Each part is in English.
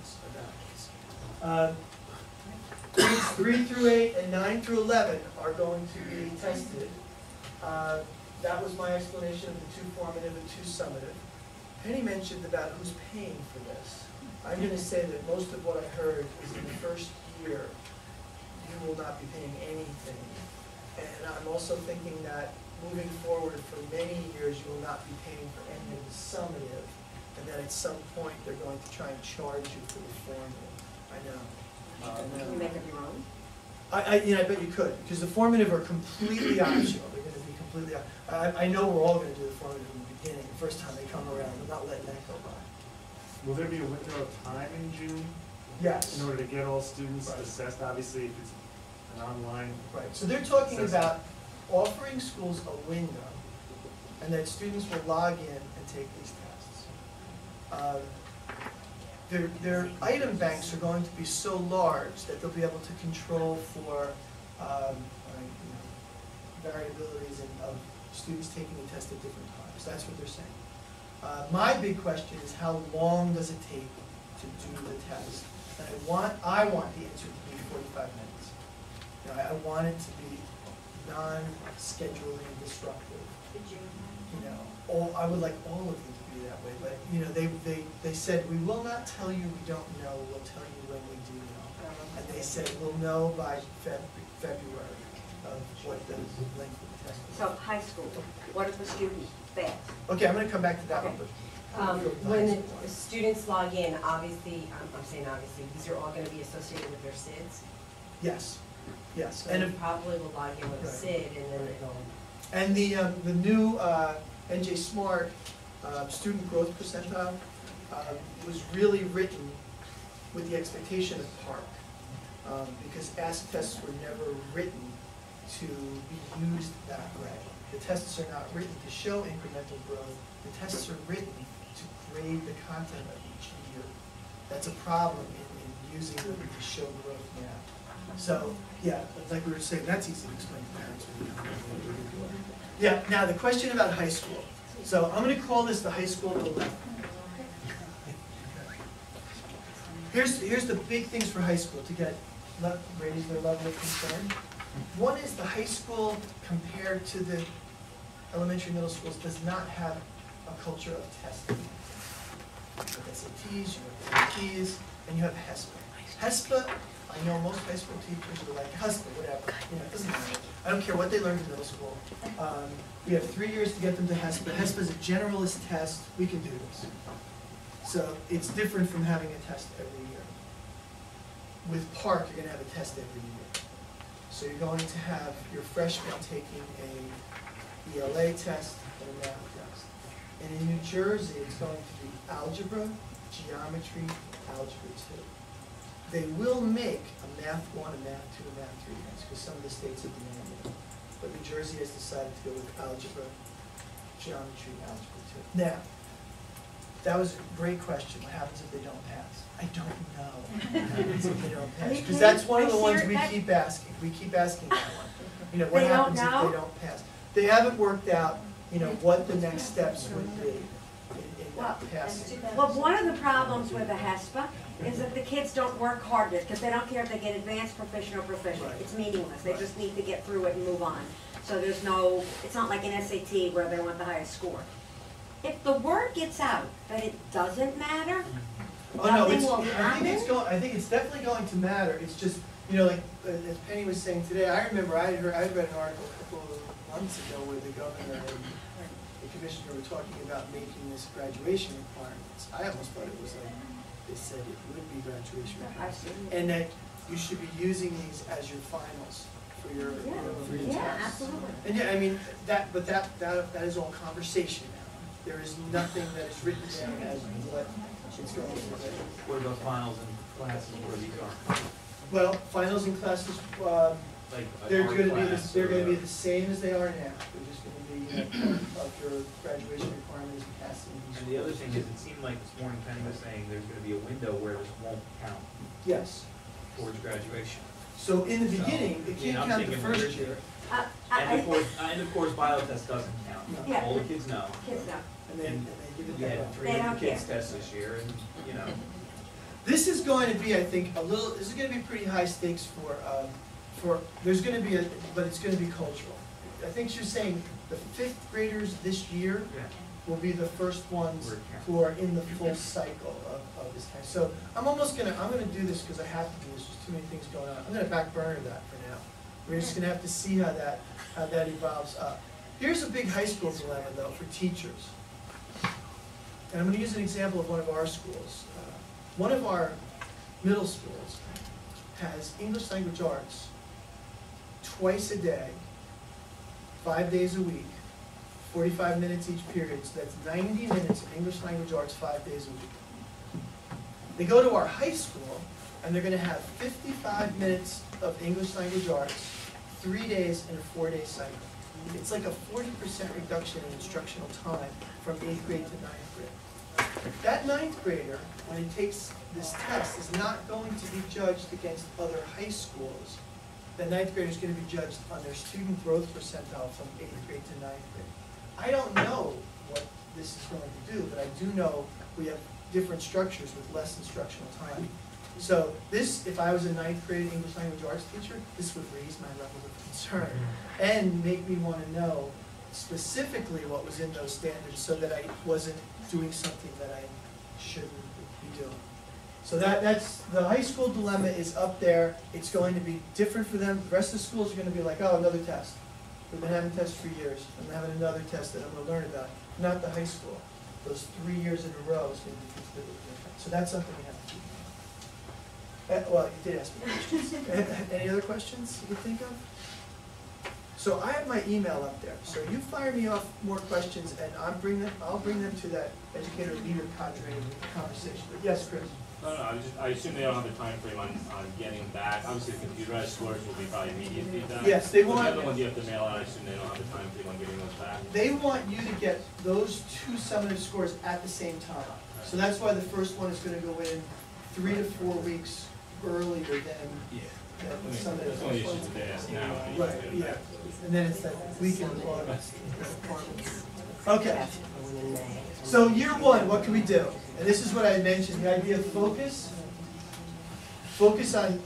questions about this. Grades 3 through 8 and 9 through 11 are going to be tested. That was my explanation of the 2 formative and 2 summative. Penny mentioned about who's paying for this. I'm going to say that most of what I heard is in the first year, you will not be paying anything. And I'm also thinking that moving forward for many years, you will not be paying for any of the summative, and that at some point they're going to try and charge you for the formative. I know. Can you make up your own? I bet you could, because the formative are completely optional. They're going to be completely. I know we're all going to do the formative in the beginning, the first time they come around. I'm not letting that go by. Will there be a window of time in June? Yes. In order to get all students Right. assessed, obviously, if it's an online. Right. So they're talking about offering schools a window, and that students will log in and take these tests. Their item banks are going to be so large that they'll be able to control for variabilities of students taking the test at different times. That's what they're saying. My big question is, how long does it take to do the test? And I want the answer to be 45 minutes. You know, I want it to be non-scheduling disruptive. You know, I would like all of them to be that way, but you know, they said, we will not tell you we don't know, we'll tell you when we do know. And they said, we'll know by February of what the length of the test is. So high school, what if the student fails? Okay, I'm going to come back to that one. Okay. But When the students log in, obviously, I'm saying obviously, these are all going to be associated with their SIDs. yes, yes, So and you if, probably will log in with a Right. SID, and then it'll. and the new NJ Smart student growth percentile was really written with the expectation of PARC, because ASK tests were never written to be used that way. The tests are not written to show incremental growth. The tests are written to grade the content of each year. That's a problem in using them to show growth now. So, yeah, like we were saying, that's easy to explain to parents. Yeah, now the question about high school. So I'm going to call this the high school dilemma. Here's the big things for high school to raise their level of concern. One is the high school compared to the elementary, middle schools does not have a culture of testing. You have SATs, you have APs, and you have HESPA. HESPA, I know most high school teachers are like, HESPA, whatever, you know, it doesn't matter. I don't care what they learned in middle school. We have 3 years to get them to HESPA. HESPA is a generalist test, we can do this. So it's different from having a test every year. With PARC, you're going to have a test every year. So you're going to have your freshmen taking a ELA test and a math test. And in New Jersey, it's going to be algebra, geometry, algebra 2. They will make a math 1, a math 2, a math 3 test, because some of the states have demanded it. But New Jersey has decided to go with algebra, geometry, algebra 2. Now, that was a great question. What happens if they don't pass? I don't know what happens if they don't pass. Because that's one of the ones we keep asking. We keep asking that one. You know, what happens if they don't pass? They haven't worked out, you know, what the next steps would be in that passing. Well, one of the problems with the HESPA is that the kids don't work hard at it, because they don't care if they get advanced, proficient, or proficient. Right. It's meaningless. They Right. just need to get through it and move on. So there's no, it's not like an SAT where they want the highest score. If the word gets out that it doesn't matter, Oh no, nothing will I think it's definitely going to matter. It's just, you know, like as Penny was saying today, I remember I read an article a couple of months ago where the governor and the commissioner were talking about making this graduation requirements. I almost thought it was like they said it would be graduation requirements, and that you should be using these as your finals for your tests. absolutely. And yeah, I mean that is all conversation now. There is nothing that is written down as what it's going to be. What about finals and classes where these are? Well, finals and classes, Like they're art going to be class they're or going to be a- the same as they are now. They're just going to be part of your graduation requirements and passing. And the other thing is, it seemed like this morning Penny was saying there's gonna be a window where this won't count Yes. towards graduation. So in the So, beginning, it I mean, can't I'm count the thinking first we're- year, And of course, biotest doesn't count. No. Yeah. All the kids know. Kids know. and then give it We that had up. 300 don't kids care. test this year, and, you know. This is going to be, I think, this is gonna be pretty high stakes there's gonna be but it's gonna be cultural. I think she's saying the 5th graders this year Yeah. will be the first ones Word count. who are in the full cycle of this kind. So I'm gonna do this because I have to do this, there's too many things going on. I'm gonna back burner that for now. We're just gonna have to see how that evolves up. Here's a big high school dilemma though for teachers. And I'm gonna use an example of one of our schools. One of our middle schools has English language arts twice a day, 5 days a week, 45 minutes each period, so that's 90 minutes of English language arts 5 days a week. They go to our high school, and they're gonna have 55 minutes of English language arts, 3 days in a 4-day cycle. It's like a 40% reduction in instructional time from 8th grade to 9th grade. That 9th grader, when he takes this test, is not going to be judged against other high schools. The 9th grader is going to be judged on their student growth percentile from 8th grade to 9th grade. I don't know what this is going to do, but I do know we have different structures with less instructional time. So this, if I was a 9th grade English language arts teacher, this would raise my level of concern and make me want to know specifically what was in those standards so that I wasn't doing something that I shouldn't be doing. So that's, the high school dilemma is up there. It's going to be different for them. The rest of the schools are going to be like, oh, another test. We've been having tests for years. I'm having another test that I'm going to learn about. Not the high school. Those 3 years in a row is going to be completely different. So that's something we have to keep in mind. Well, you did ask me questions. Any other questions you can think of? So I have my email up there. So you fire me off more questions, and I'll bring them to that educator leader cadre conversation. But yes, Chris. No, I assume they don't have a time frame on getting them back. Obviously, the computerized scores will be probably immediate feedback. Yes, they But want. the other ones you have to mail out, I assume they don't have a time frame on getting those back. They want you to get those 2 summative scores at the same time. So that's why the first one is going to go in 3 to 4 weeks earlier than summative. That's only issues that they ask now. Right, yeah. And then it's that weekend requirements. Okay. So year 1, what can we do? And this is what I mentioned, the idea of focus. Focus on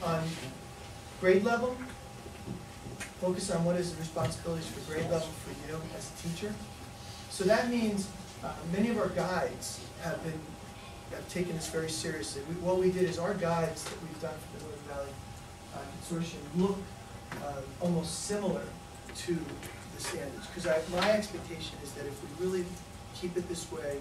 grade level. Focus on what is the responsibilities for grade level for you as a teacher. So that means many of our guides have taken this very seriously. What we did is our guides that we've done for the Northern Valley Consortium look almost similar to the standards. Because my expectation is that if we really keep it this way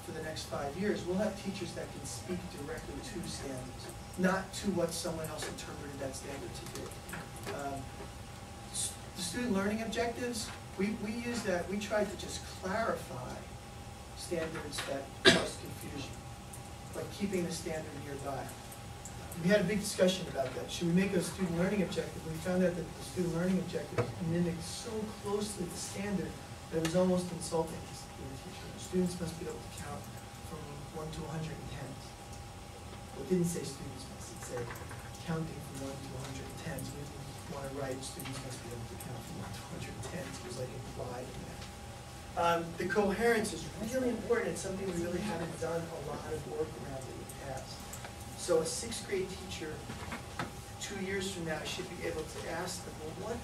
for the next 5 years, we'll have teachers that can speak directly to standards, not to what someone else interpreted that standard to be. The student learning objectives, we use that, we tried to just clarify standards that cause confusion, like keeping the standard nearby. We had a big discussion about that. Should we make a student learning objective? We found out that the student learning objective mimicked so closely the standard that it was almost insulting to the teacher. Students must be able to count from 1 to 110. Well, it didn't say students must, it said counting from 1 to 110. So we didn't want to write students must be able to count from 1 to 110. So it was like implied in that. The coherence is really important. It's something we really haven't done a lot of work around in the past. So a 6th grade teacher 2 years from now should be able to ask them, well,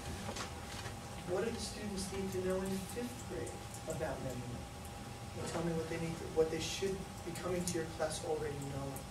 what do the students need to know in 5th grade about measurement? Tell me what they need, what they should be coming to your class already knowing.